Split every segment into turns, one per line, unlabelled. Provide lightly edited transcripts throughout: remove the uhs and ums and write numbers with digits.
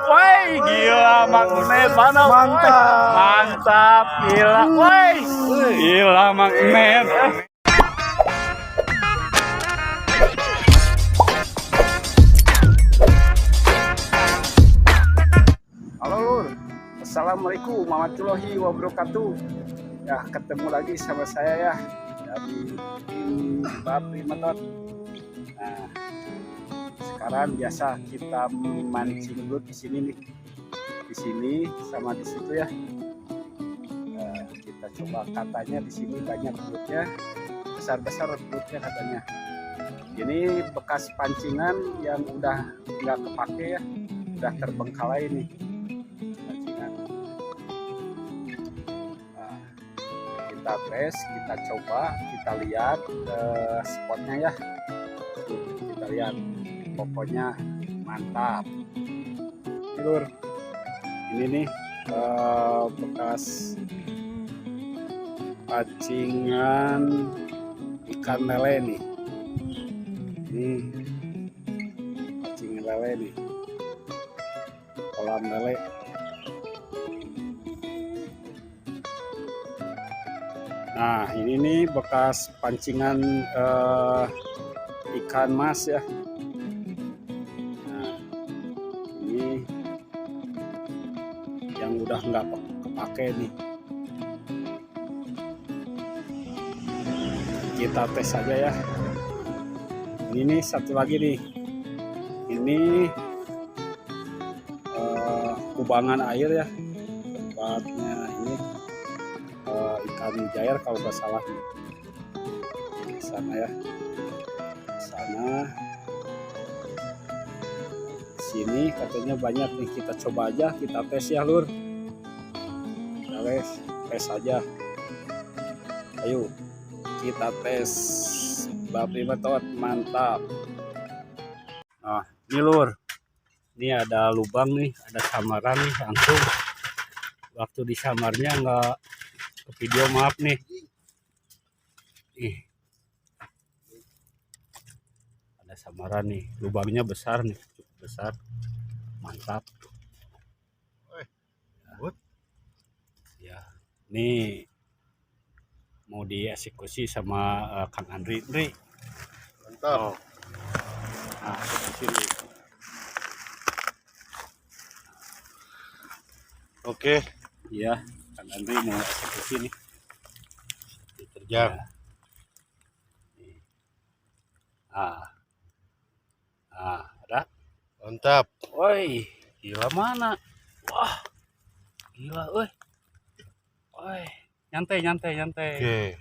Woi, gila magnet mana?
Mantap.
Mantap, gila. Woi, gila magnet. Halo Lur, Assalamualaikum warahmatullahi wabarakatuh. Ya, ketemu lagi sama saya ya dari tim Babri Motor. Nah, sekarang biasa kita mancing belut di sini nih, di sini sama di situ ya. Kita coba, katanya di sini banyak belutnya, besar-besar belutnya katanya. Ini bekas pancingan yang udah nggak kepake ya, udah terbengkalai nih pancingan. Nah, kita tes, kita coba, kita lihat spotnya ya. Kita lihat, pokoknya mantap. Lur, ini nih bekas pancingan ikan lele nih. Ini pancingan lele nih, kolam lele. Nah, ini nih bekas pancingan ikan mas ya. Nah, ini yang udah nggak kepake nih. Kita tes saja ya. Ini nih satu lagi nih. Ini kubangan air ya. Tempatnya ini ikan mujair kalau nggak salah nih. Di sana ya. Sana, sini katanya banyak nih. Kita coba aja, kita tes ya Lur. Kita tes aja. Ayo kita tes Babri Motor, mantap. Nah ini Lur, ini ada lubang nih, ada samaran nih langsung. Waktu disamarnya nggak ke video, maaf nih. Ada samaran nih, lubangnya besar nih, cukup besar, mantap. Ya, ini mau dieksekusi sama Kang Andri.
Mantap.
Oh. Nah, di sini.
Oke,
Iya, Kang Andri mau eksekusi nih.
diterjang.
Ya. Ada.
Mantap.
Woi, gila mana? Wah, gila, woi. Woi, nyantai.
Oke.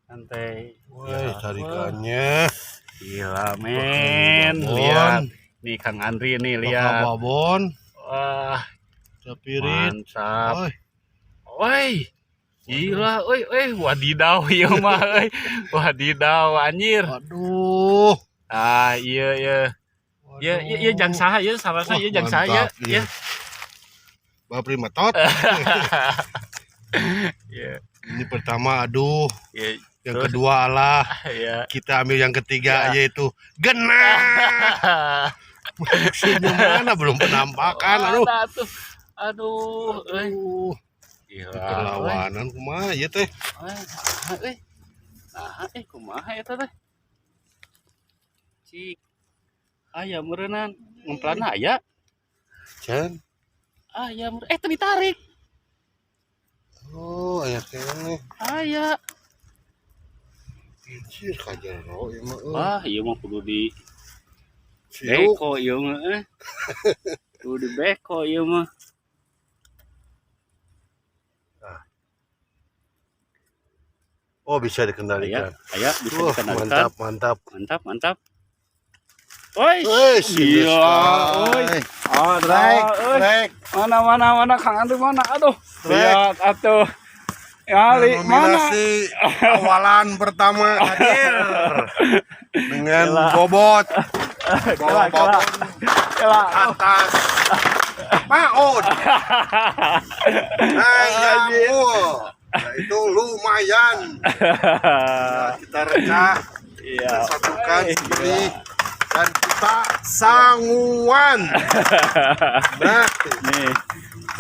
Nyantai.
Woi,
Ya,
tarikannya.
gila men,
Babon.
lihat. Nih Kang Andri nih, lihat.
Babon.
Wah,
Capirit.
mantap.
Woi.
Woi, gila, woi, wadidaw ya mah, wadidaw anjir.
Aduh.
Ah, iya. Iya jang saha ya, sarasna ieu jang saha ya.
Babri Motor.
Iya.
Ini pertama aduh.
Iya.
Yang
Terus?
kedua Allah.
Iya.
Kita ambil yang ketiga
Ya.
yaitu genah. Senyum mana belum penampakan. Aduh.
Aduh, gila.
Perlawanan kumaha ya teh.
Kumaha eta teh? Cik aya meureunnan ngemplan aya.
Can.
Aya teu ditarik.
Oh, aya keneh.
Aya.
Anjir kajero ieu mah.
Wah, ieu mah kudu di
Siuk.
beko ieu mah. Kudu di beko ieu mah.
Oh, bisa dikendalikan.
Aya bisa dikendalikan.
Mantap.
Woi, gila. Woi.
Trek.
Mana Kang Andri mana? Aduh.
Trek.
Lihat atuh. Kali mana?
Nominasi awalan pertama hadir dengan
Gila.
bobot
Gila.
atas maut. Nah, itu lumayan. Nah, kita recah,
Iya.
satukan sendiri. dan kita sanguan. Nah,
Nih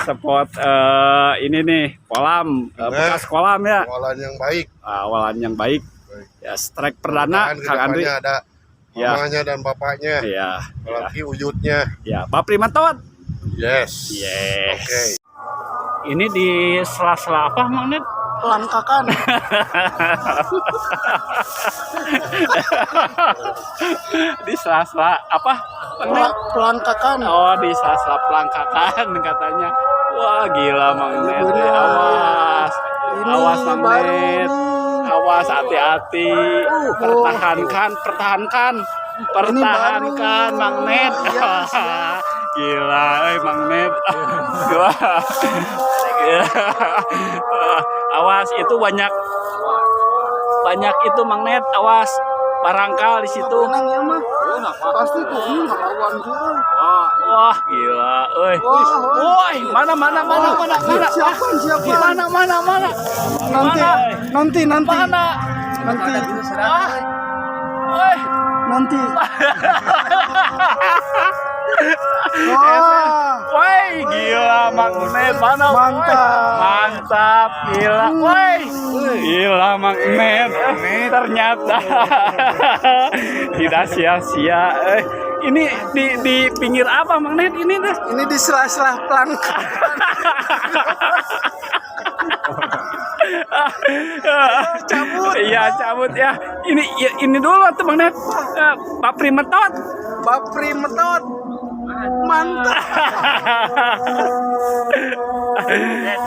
spot ini nih kolam bekas kolam ya.
awalan yang baik.
Awalan yang baik. Ya strike perdana
Dan
Kang Andri.
kedepannya ada
Ya.
mamanya dan bapaknya.
Iya.
Apalagi wujudnya.
Ya, Bapri Matot.
Yes.
Yes.
Oke.
Ini di sela-sela apa, Mang Ned?
Pelangkakan.
Di sela-sela apa? Mang Ned?
Pelangkakan.
Oh, di sela-sela pelangkakan katanya. Wah, gila Mang Ned. Awas.
Ini
Awas Mang
baru
Ned.
nih.
Awas, hati-hati. Pertahankan, pertahankan. Pertahankan Mang Ned. Gila, Mang Ned. Wah. Awas, itu banyak itu Mang Ned. Awas, barangkal di situ.
Tenang ya mah. Pasti tuh ini lawan tuh.
Wah, gila, oi. Woi, mana.
Siapa?
Mana?
Nanti.
Mana? Woi.
Nanti. Wah.
Woi, gila Mang Ned. Mana? woi? Mantap, gila. Woi. Gila Mang Ned. Ternyata tidak sia-sia. Ini di pinggir apa Mang Ned ini deh?
Ini di sela-sela pelangkakan.
Cabut. Iya, cabut ya. Ini dulu tuh Mang Ned. Bapri Matot.
Bapri Matot. Mantap.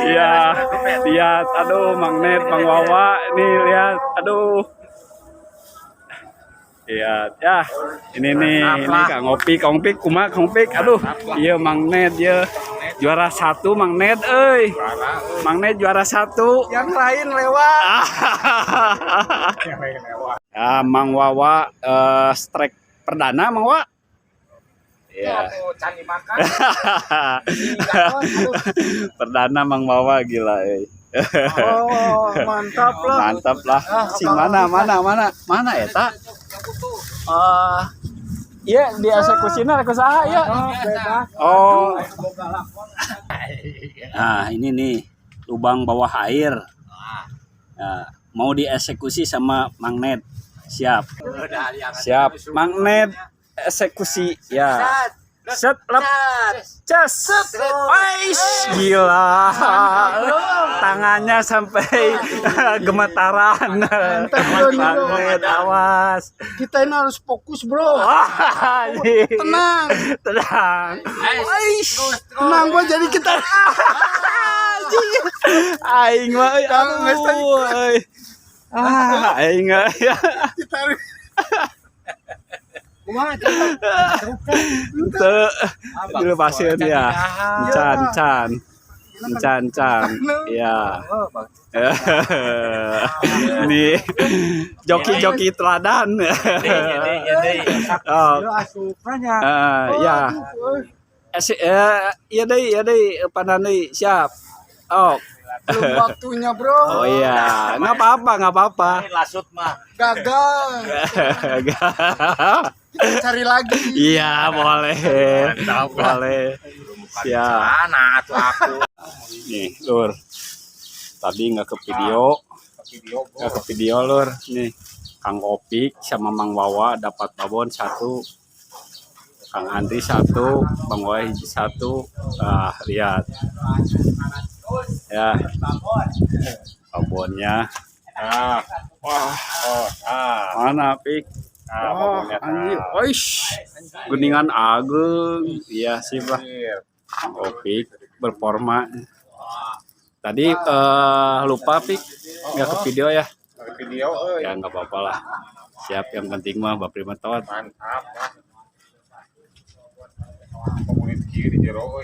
Iya, lihat, aduh Mang Ned, Bang Wawa, nih lihat, aduh. Lihat, ya, ini Kang Opik, aduh, iya Mang Ned, ya, juara 1 Mang Ned, Mang Ned juara 1.
Yang lain lewat.
Ya, Mang Wawa, strike perdana, Mang Wawa. Ya. Perdana Mang Wawa, gila,
Oh, mantap lah.
Mantap lah. Si mana ya tak? Iya di eksekusinya rek usaha ya. Oh. Nah, ini nih lubang bawah air. Nah, mau dieksekusi sama Mang Ned. Siap. Mang Ned eksekusi ya. Set lep. Ces. Ais, gila. Tangannya sampai gemetaran. Mang Ned, awas.
Kita ini harus fokus, bro. Tenang.
Ais.
Tenang, gua jadi kita.
Aing mah aduh. Aing ya.
Kumaha
Tuh, dilepasin ya. Can. Ya. Ini joki teladan. Oh. Ya. Iya deh, panan deui, siap. Oh.
belum waktunya, bro.
Oh iya, nggak apa-apa.
Lasut mah
Gagal. Kita cari lagi.
Iya, boleh. Siap.
mana tuh aku.
Nih, Lur. Tadi nggak ke video, Lur. Nih, Kang Opik sama Mang Wawa dapat babon 1. Kang Andri 1, Bang Wawa 1. Lihat. Ya. Babonnya. Mana, Pik? Anjir. Oish. Geningan ageng. Iya sih, Bah. Kang Opik berforma. Tadi lupa Pik nggak ke video ya. Ya nggak apa-apa lah. Siap, yang penting mah Bapri Matot.
Mantap. Komunitas kiri jero